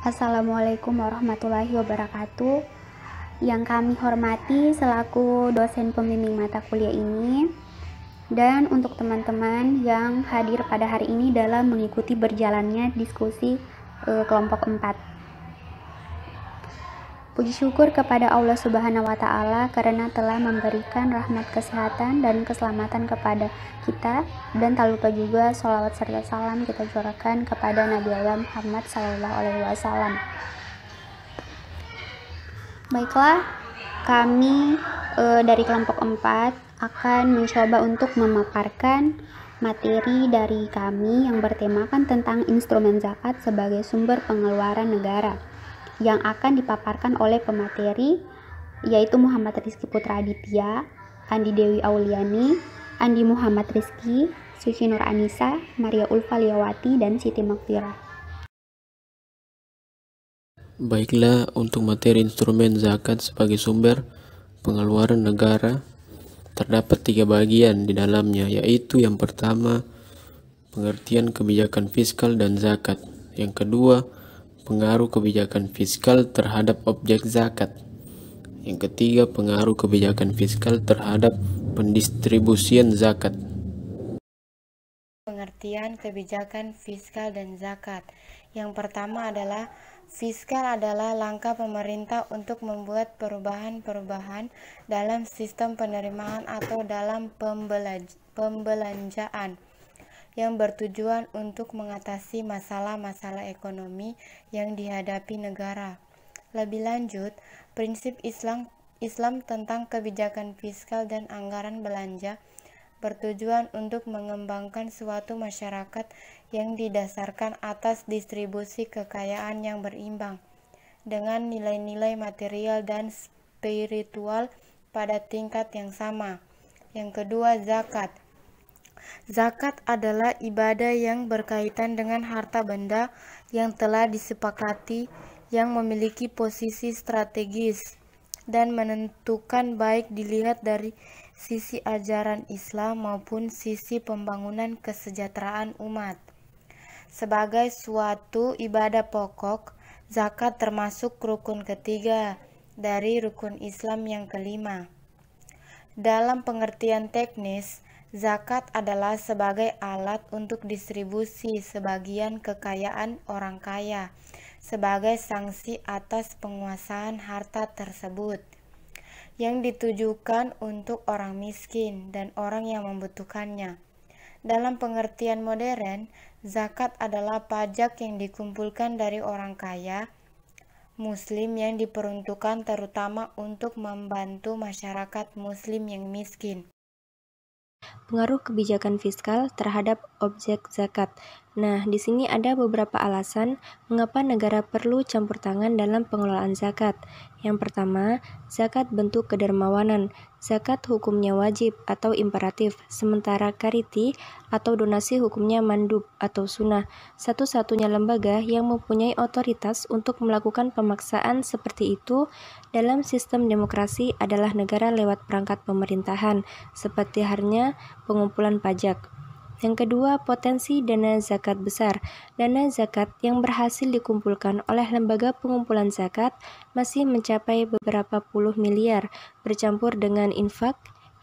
Assalamualaikum warahmatullahi wabarakatuh. Yang kami hormati selaku dosen pembimbing mata kuliah ini, dan untuk teman-teman yang hadir pada hari ini dalam mengikuti berjalannya diskusi kelompok 4. Puji syukur kepada Allah Subhanahu wa Ta'ala karena telah memberikan rahmat kesehatan dan keselamatan kepada kita, dan tak lupa juga sholawat serta salam kita curahkan kepada Nabi Allah Muhammad SAW. Baiklah, kami dari kelompok 4 akan mencoba untuk memaparkan materi dari kami yang bertemakan tentang instrumen zakat sebagai sumber pengeluaran negara, yang akan dipaparkan oleh pemateri yaitu Muhammad Rizky Putra Aditya, Andi Dewi Auliani, Andi Muhammad Rizky, Suci Nur Anissa, Maria Ulfa Liawati, dan Siti Makfirah. Baiklah, untuk materi instrumen zakat sebagai sumber pengeluaran negara terdapat 3 bagian di dalamnya, yaitu yang pertama pengertian kebijakan fiskal dan zakat, yang kedua pengaruh kebijakan fiskal terhadap objek zakat, yang ketiga pengaruh kebijakan fiskal terhadap pendistribusian zakat. Pengertian kebijakan fiskal dan zakat. Yang pertama adalah fiskal adalah langkah pemerintah untuk membuat perubahan-perubahan dalam sistem penerimaan atau dalam pembelanjaan yang bertujuan untuk mengatasi masalah-masalah ekonomi yang dihadapi negara. Lebih lanjut, prinsip Islam tentang kebijakan fiskal dan anggaran belanja bertujuan untuk mengembangkan suatu masyarakat yang didasarkan atas distribusi kekayaan yang berimbang dengan nilai-nilai material dan spiritual pada tingkat yang sama. Yang kedua, zakat. Zakat adalah ibadah yang berkaitan dengan harta benda yang telah disepakati, yang memiliki posisi strategis dan menentukan baik dilihat dari sisi ajaran Islam maupun sisi pembangunan kesejahteraan umat. Sebagai suatu ibadah pokok, zakat termasuk rukun ketiga dari rukun Islam yang kelima. Dalam pengertian teknis, zakat adalah sebagai alat untuk distribusi sebagian kekayaan orang kaya sebagai sanksi atas penguasaan harta tersebut, yang ditujukan untuk orang miskin dan orang yang membutuhkannya. Dalam pengertian modern, zakat adalah pajak yang dikumpulkan dari orang kaya Muslim yang diperuntukkan terutama untuk membantu masyarakat Muslim yang miskin. Pengaruh kebijakan fiskal terhadap objek zakat. Nah, di sini ada beberapa alasan mengapa negara perlu campur tangan dalam pengelolaan zakat. Yang pertama, zakat bentuk kedermawanan. Zakat hukumnya wajib atau imperatif, sementara kariti atau donasi hukumnya mandub atau sunnah. Satu-satunya lembaga yang mempunyai otoritas untuk melakukan pemaksaan seperti itu dalam sistem demokrasi adalah negara lewat perangkat pemerintahan, seperti halnya pengumpulan pajak. Yang kedua, potensi dana zakat besar. Dana zakat yang berhasil dikumpulkan oleh lembaga pengumpulan zakat masih mencapai beberapa puluh miliar, bercampur dengan infak,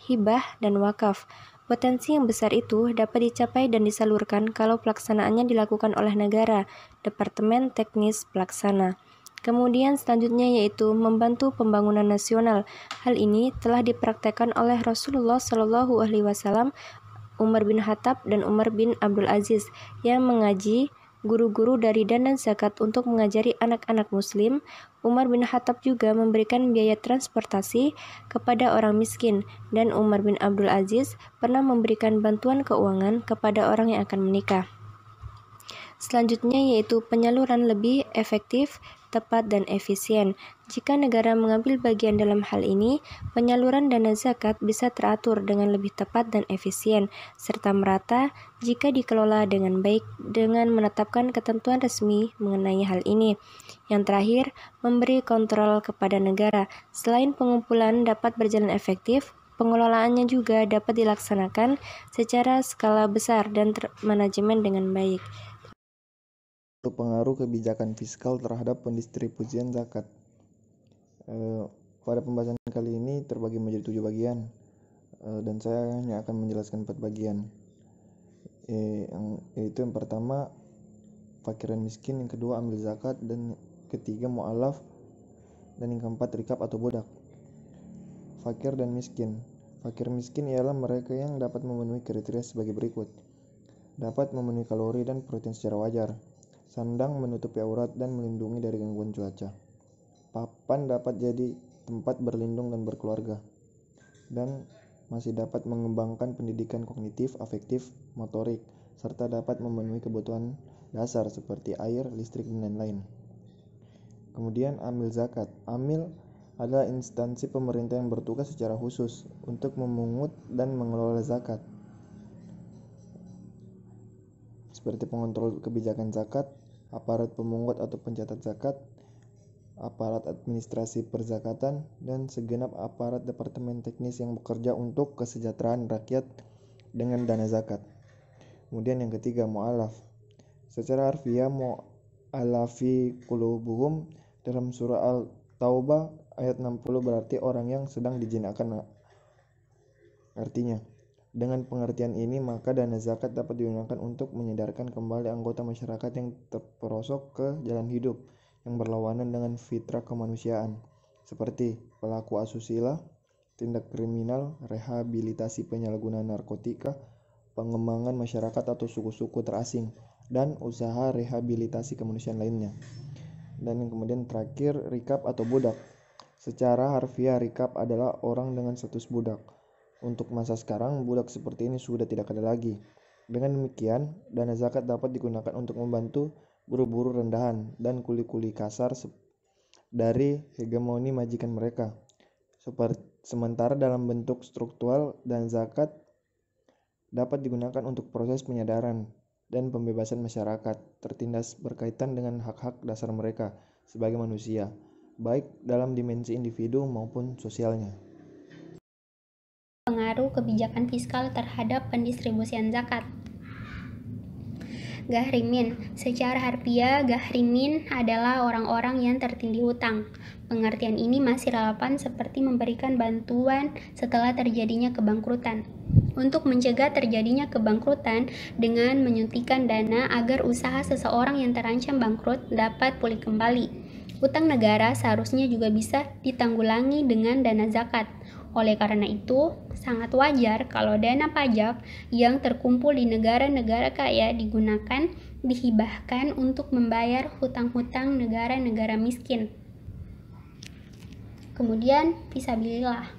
hibah, dan wakaf. Potensi yang besar itu dapat dicapai dan disalurkan kalau pelaksanaannya dilakukan oleh negara, Departemen Teknis Pelaksana. Kemudian selanjutnya yaitu membantu pembangunan nasional. Hal ini telah dipraktekkan oleh Rasulullah SAW, Umar bin Khattab, dan Umar bin Abdul Aziz yang mengaji guru-guru dari dana zakat untuk mengajari anak-anak muslim. Umar bin Khattab juga memberikan biaya transportasi kepada orang miskin, dan Umar bin Abdul Aziz pernah memberikan bantuan keuangan kepada orang yang akan menikah. Selanjutnya yaitu penyaluran lebih efektif, tepat, dan efisien. Jika negara mengambil bagian dalam hal ini, penyaluran dana zakat bisa teratur dengan lebih tepat dan efisien, serta merata jika dikelola dengan baik dengan menetapkan ketentuan resmi mengenai hal ini. Yang terakhir, memberi kontrol kepada negara. Selain pengumpulan dapat berjalan efektif, pengelolaannya juga dapat dilaksanakan secara skala besar dan manajemen dengan baik. pengaruh kebijakan fiskal terhadap pendistribusian zakat. Pada pembahasan kali ini terbagi menjadi 7 bagian, dan saya hanya akan menjelaskan 4 bagian. Yaitu yang pertama fakir dan miskin, yang kedua amil zakat, dan ketiga mu'alaf, dan yang keempat rikab atau budak. Fakir dan miskin. Fakir miskin ialah mereka yang dapat memenuhi kriteria sebagai berikut: dapat memenuhi kalori dan protein secara wajar, sandang menutupi aurat dan melindungi dari gangguan cuaca, papan dapat jadi tempat berlindung dan berkeluarga, dan masih dapat mengembangkan pendidikan kognitif, afektif, motorik, serta dapat memenuhi kebutuhan dasar seperti air, listrik, dan lain-lain. Kemudian amil zakat. Amil adalah instansi pemerintah yang bertugas secara khusus untuk memungut dan mengelola zakat, seperti pengontrol kebijakan zakat, aparat pemungut atau pencatat zakat, aparat administrasi perzakatan, dan segenap aparat departemen teknis yang bekerja untuk kesejahteraan rakyat dengan dana zakat. Kemudian yang ketiga, mu'alaf. Secara harfiah, mu'alafi qulubuhum dalam surah Al-Taubah ayat 60 berarti orang yang sedang dijinakkan. Artinya, dengan pengertian ini maka dana zakat dapat digunakan untuk menyadarkan kembali anggota masyarakat yang terperosok ke jalan hidup yang berlawanan dengan fitrah kemanusiaan, seperti pelaku asusila, tindak kriminal, rehabilitasi penyalahgunaan narkotika, pengembangan masyarakat atau suku-suku terasing, dan usaha rehabilitasi kemanusiaan lainnya. Dan yang kemudian terakhir, rikab atau budak. Secara harfiah, rikab adalah orang dengan status budak. Untuk masa sekarang, budak seperti ini sudah tidak ada lagi. Dengan demikian, dana zakat dapat digunakan untuk membantu buruh-buruh rendahan dan kuli-kuli kasar dari hegemoni majikan mereka. Sementara dalam bentuk struktural, dana zakat dapat digunakan untuk proses penyadaran dan pembebasan masyarakat tertindas berkaitan dengan hak-hak dasar mereka sebagai manusia, baik dalam dimensi individu maupun sosialnya. Pengaruh kebijakan fiskal terhadap pendistribusian zakat. Gahrimin. Secara harfiah, gahrimin adalah orang-orang yang tertindih hutang. Pengertian ini masih relevan seperti memberikan bantuan setelah terjadinya kebangkrutan. Untuk mencegah terjadinya kebangkrutan dengan menyuntikkan dana agar usaha seseorang yang terancam bangkrut dapat pulih kembali. Hutang negara seharusnya juga bisa ditanggulangi dengan dana zakat. Oleh karena itu, sangat wajar kalau dana pajak yang terkumpul di negara-negara kaya dihibahkan untuk membayar hutang-hutang negara-negara miskin. Kemudian, fisabilillah.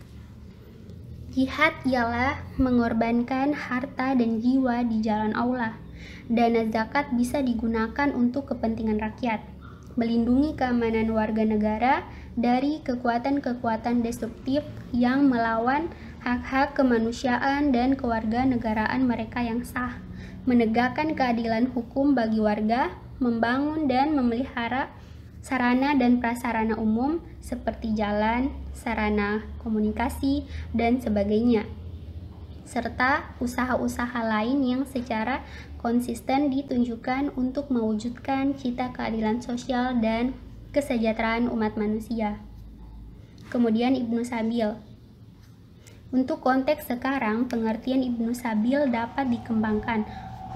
Jihad ialah mengorbankan harta dan jiwa di jalan Allah. Dana zakat bisa digunakan untuk kepentingan rakyat, melindungi keamanan warga negara dari kekuatan-kekuatan destruktif yang melawan hak-hak kemanusiaan dan kewarganegaraan mereka yang sah, menegakkan keadilan hukum bagi warga, membangun dan memelihara sarana dan prasarana umum seperti jalan, sarana komunikasi, dan sebagainya, serta usaha-usaha lain yang secara konsisten ditunjukkan untuk mewujudkan cita keadilan sosial dan kesejahteraan umat manusia. Kemudian Ibnu Sabil. Untuk konteks sekarang, pengertian Ibnu Sabil dapat dikembangkan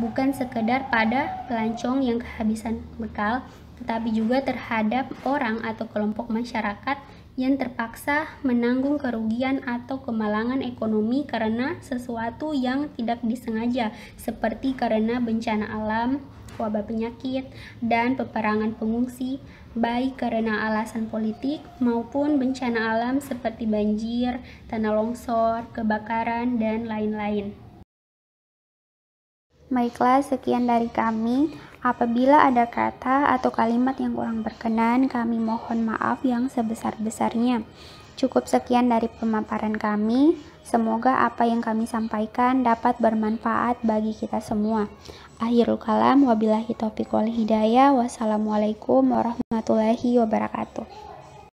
bukan sekedar pada pelancong yang kehabisan bekal, tetapi juga terhadap orang atau kelompok masyarakat yang terpaksa menanggung kerugian atau kemalangan ekonomi karena sesuatu yang tidak disengaja, seperti karena bencana alam, wabah penyakit, dan peperangan pengungsi, baik karena alasan politik maupun bencana alam seperti banjir, tanah longsor, kebakaran, dan lain-lain. Baiklah, sekian dari kami. Apabila ada kata atau kalimat yang kurang berkenan, kami mohon maaf yang sebesar-besarnya. Cukup sekian dari pemaparan kami. Semoga apa yang kami sampaikan dapat bermanfaat bagi kita semua. Akhirul kalam, wabillahi taufiq wal hidayah. Wassalamualaikum warahmatullahi wabarakatuh.